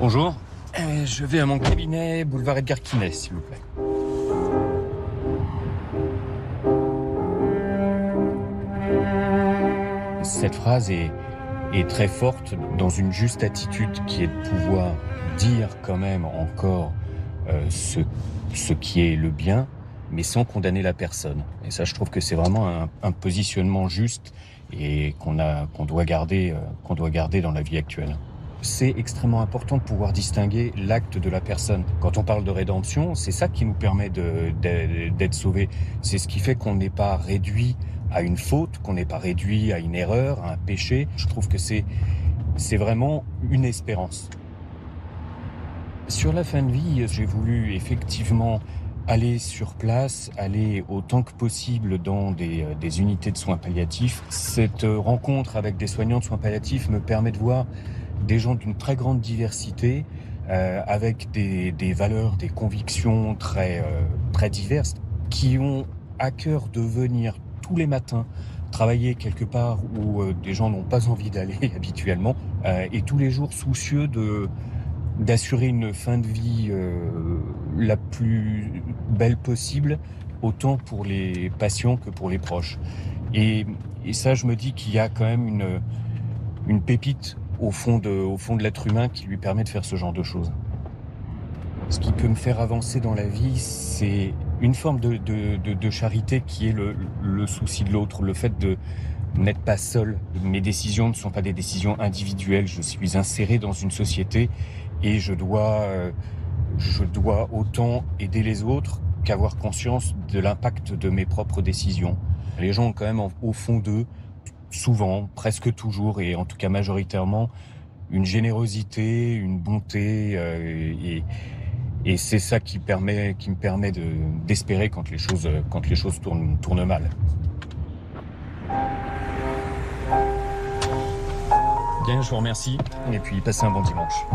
Bonjour, je vais à mon cabinet, boulevard Edgar Quinet, s'il vous plaît. Cette phrase est très forte dans une juste attitude qui est de pouvoir dire quand même encore ce qui est le bien, mais sans condamner la personne. Et ça, je trouve que c'est vraiment un positionnement juste et qu'on doit garder dans la vie actuelle. C'est extrêmement important de pouvoir distinguer l'acte de la personne. Quand on parle de rédemption, c'est ça qui nous permet d'être sauvés. C'est ce qui fait qu'on n'est pas réduit à une faute, qu'on n'est pas réduit à une erreur, à un péché. Je trouve que c'est vraiment une espérance. Sur la fin de vie, j'ai voulu effectivement aller sur place, aller autant que possible dans des unités de soins palliatifs. Cette rencontre avec des soignants de soins palliatifs me permet de voir des gens d'une très grande diversité, avec des valeurs, des convictions très diverses, qui ont à cœur de venir tous les matins travailler quelque part où des gens n'ont pas envie d'aller habituellement, et tous les jours soucieux d'assurer une fin de vie la plus belle possible, autant pour les patients que pour les proches. Et ça, je me dis qu'il y a quand même une pépite au fond de l'être humain qui lui permet de faire ce genre de choses. Ce qui peut me faire avancer dans la vie, c'est une forme de charité qui est le souci de l'autre, le fait de n'être pas seul. Mes décisions ne sont pas des décisions individuelles, je suis inséré dans une société et je dois autant aider les autres qu'avoir conscience de l'impact de mes propres décisions. Les gens ont quand même au fond d'eux, souvent, presque toujours, et en tout cas majoritairement, une générosité, une bonté, et c'est ça qui me permet d'espérer quand les choses tournent mal. Bien, je vous remercie, et puis passez un bon dimanche.